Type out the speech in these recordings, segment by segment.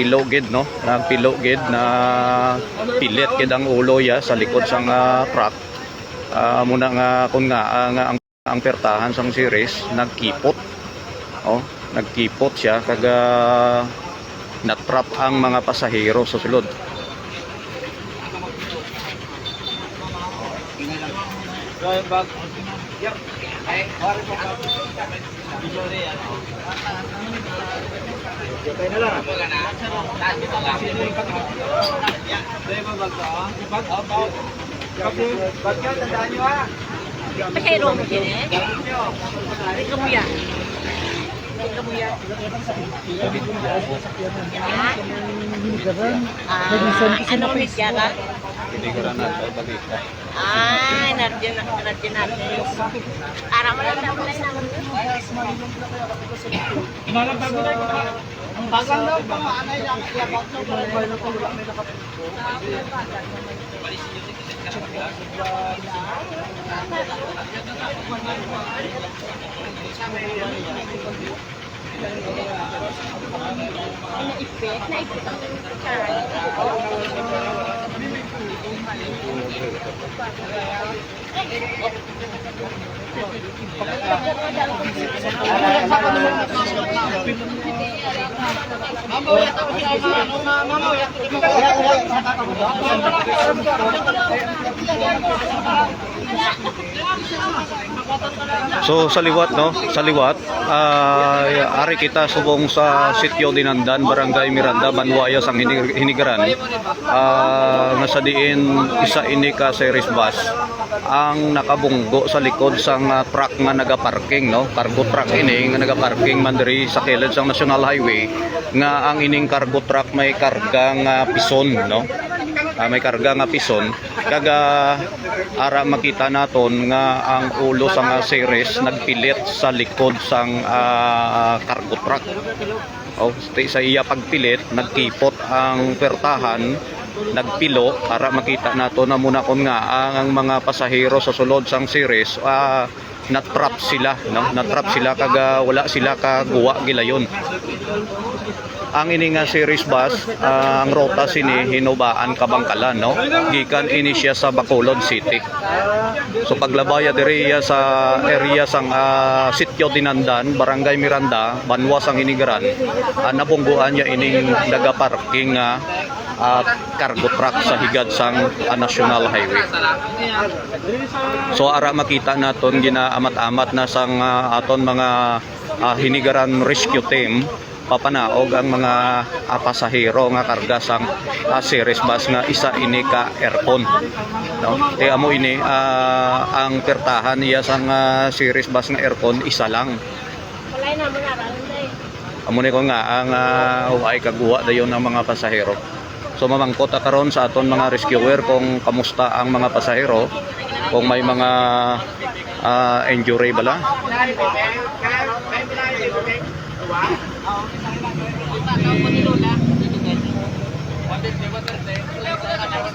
nagpilogid no, nagpilogid na pilit gid ang ulo ya sa likod sang truck. Muna nga kun nga ang pertahan sang series nagkipot. Oh, nagkipot siya kaga natrap ang mga pasahero sa sulod. Pasahero mo din eh. Kamuya. Kamuya. Ano media ka? Nardiyan natin. Arang mo lang naman. Bagang daw pa anay lang iyabak daw para So sa liwat no, sa liwat ari kita subong sa Sitio Dinandan, Barangay Miranda, Banwaya sang Hinigaran. Nga sa diin isa ini ka series bus ang nakabunggo sa likod sang truck nga nagaparking no, cargo truck ini nga nagaparking man diri sa kilid sang National Highway nga ang ining cargo truck may karga nga pison no. May karga nga pison kaga ara makita naton nga ang ulo sang series nagpilit sa likod sang cargo truck. Sa iya pagpilit nagkipot ang pertahan, nagpilo para makita nato na muna kon nga ang mga pasahero sa sulod sang series natrap sila no, natrap sila kaga wala sila kaguwa gilayon. Ang ini nga series bus ang rota sini Hinubaan Kabangkalan no, gikan ini siya sa Bacolod City. So paglabaya diri sa area sang Sitio Dinandan, Barangay Miranda, Banwa sang Hinigaran, nabungguan niya ining nagaparking cargo truck sa higad sang National Highway. So ara makita naton ginaamat-amat na sang aton mga Hinigaran Rescue Team papanaog ang mga pasahero nga karga sang series bus nga isa ini ka aircon no. Kaya mo ini ang pertahan iya sang series bus nga aircon isa lang. Amo ni ko nga ang ay kaguwa dayon ng mga pasahero. So mamangkot karon sa aton mga rescuer kung kamusta ang mga pasahero, kung may mga injury bala.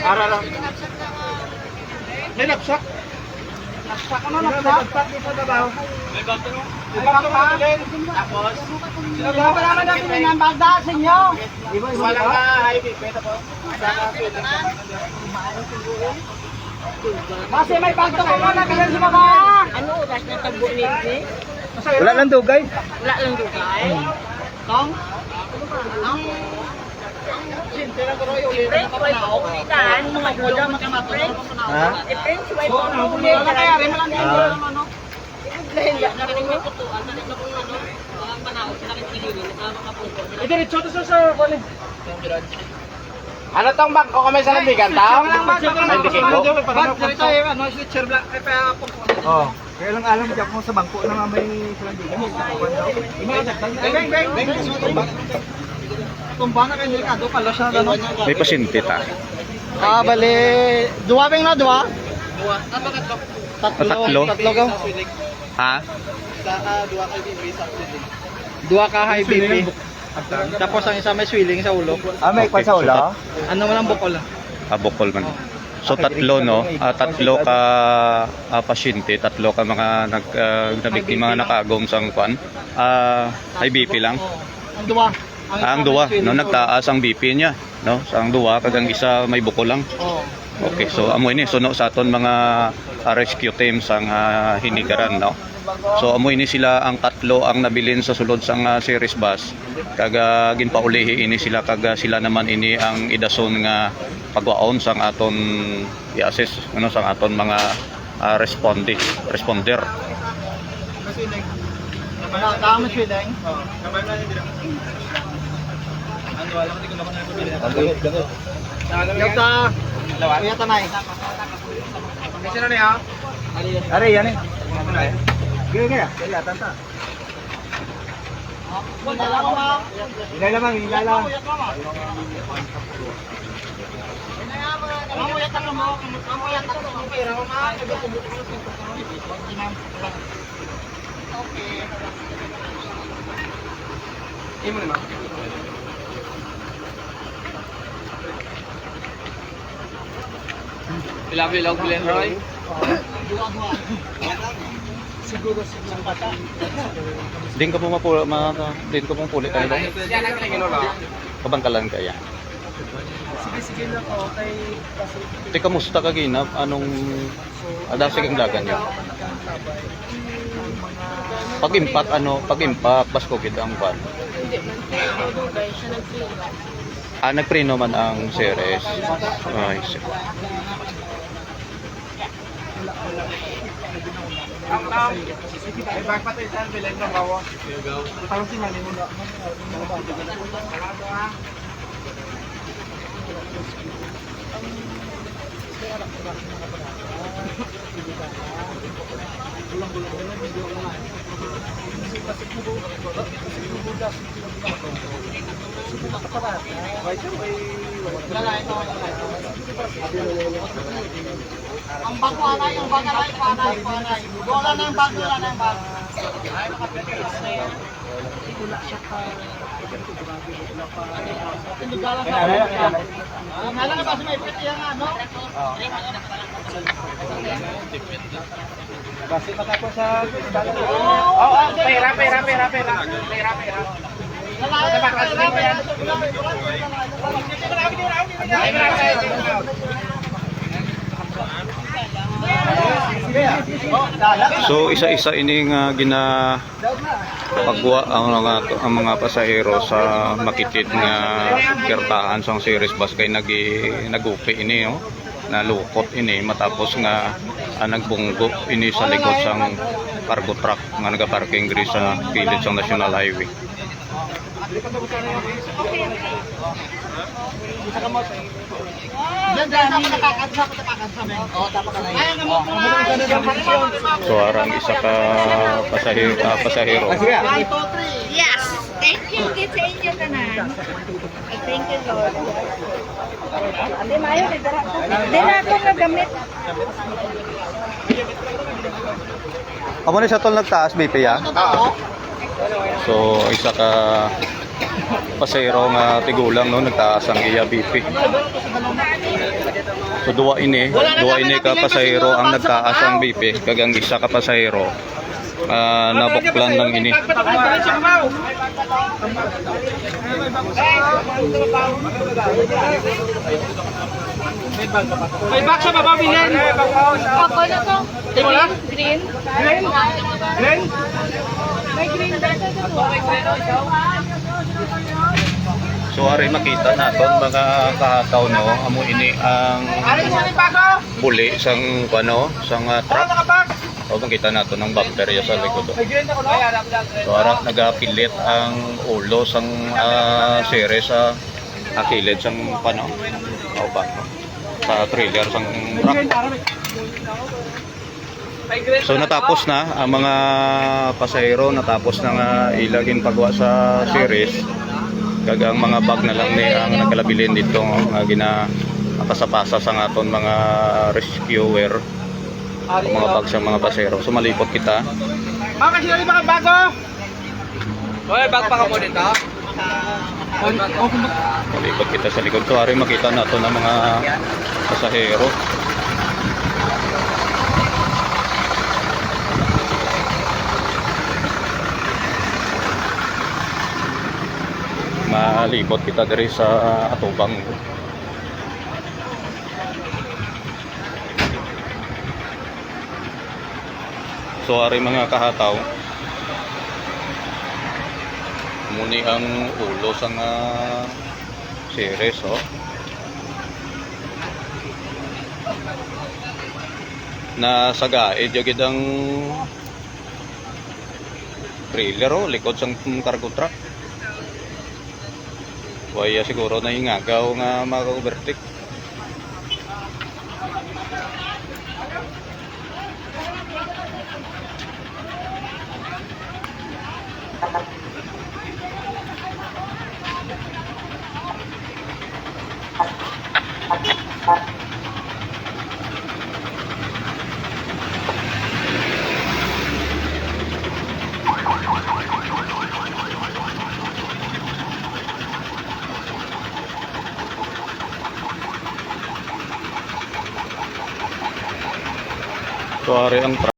Ara lang. May napsak. Napsak ano napsak dito daw. May bato. Tapos wala naman natin ng bagda sa inyo. Wala ka highway beta po. Kasi may bagto ko na bilang sa mga. Ano oras na tagbo ni? Wala lang dugay. Wala lang dugay. Kong? Friends, why po ulitan? Mga boda, mga friends. Ha? Friends, why po ulitan? Wala kaya rin lang din. Diretso to sa kunin. Ano tong bangko kami sa lambigan tao? Hindi ko. Ito ano switcher black ay pa Oh, kaya lang alam diyan mo sa bangko na may lambigan. Beng. Tumba na kay delikado pala siya ano. May pasyente ta. Bali, duwa beng na duwa? Duwa. Tatlo. Tatlo gaw. Ha? Duwa ka BP sa Duwa ka high BP. Tapos ang isa may swelling sa ulo. May kwan sa ulo? Ano man ang bukol? Bukol man. So tatlo no, tatlo ka pasyente, tatlo ka mga nabiktima nakagom sang kwan. High BP lang. Ang duwa. Ang duwa, no, nagtaas ang BP niya, no? Sa ang duwa kagang isa may buko lang. Oo. Okay, so amo ini suno sa aton mga rescue team sang hinigaran, no. So amo ini sila ang tatlo ang nabilin sa sulod sang series bus. Kaga ginpaulihi ini sila kaga sila naman ini ang idason nga pagwaon sang aton i-assess ano sang aton mga responder. Tama siya Kuya Tanay. Kasi na niya? Are, yan eh. Gaya gaya. Kaya tanta. Hilay lamang, hilay lang. Imo naman. Pilaw-pilaw Glen Roy. Siguro Din ka po din ko pong puli tayo. Kabangkalan kaya. sige lang okay. Ti kamusta ka ginap? Anong adasa kang lagan niyo? Pag-impact basko gid ang kwan. Nagpreno man ang series. Ay, Ay bag patay sa bilang ng bawa. Parang sinali mo na. Ang bago anay, ang panay, panay. Wala na yung bago, wala na yung bago. Wala siya ka. Hindi ka lang sa Nalang ka ba may pwede yan ano? Kasi matapos sa pera. So isa-isa ini nga pagwa ang mga pasahero sa makitid nga kirtahan sang series bus kay nagupi ini no, nalukot ini matapos nga nagbunggo ini sa likod sang cargo truck nga nagaparking diri sa gilid sang National Highway. So arang isa ka pasahero. Yes. Thank you. Good sa inyo tanan. Thank you, Lord. Ate Mayo, di na ako nagamit. Amo ni sa tol nagtaas BP ya? So isa ka pasahero nga tigulang no nagtaas ang iya BP. So duwa ini ka pasahero ang nagtaas ang BP kagang isa ka pasahero nabuklan lang ini. May bag sa baba bilhin. Ako na to. Green. Green? May green dito to. So ari makita naton mga kahataw no amo ini ang buli sang sang truck. O makita nato ng bumper ya sa likod. So ara nagapilit ang ulo sang sere sa akilid sang o ba sa trailer sang truck. So natapos na ang mga pasahero, natapos na nga ilagin pagwa sa series. Kagang mga bag na lang ni ang nagkalabilin dito nga ginapasa-pasa sa aton mga rescuer. Mga bag sa mga pasahero. So malipot kita. Mama, sila yung mga bago. Oy, bag pa ka mo dito. Malipot kita sa likod. So ari makita nato ng mga pasahero. malibot kita diri sa atubang. So ari mga kahataw, muni ang ulo sa nga series oh. Na sagaid jagid ang trailer oh, likod sang cargo truck. Waya siguro na hingagaw nga maka-overtake. So ari ang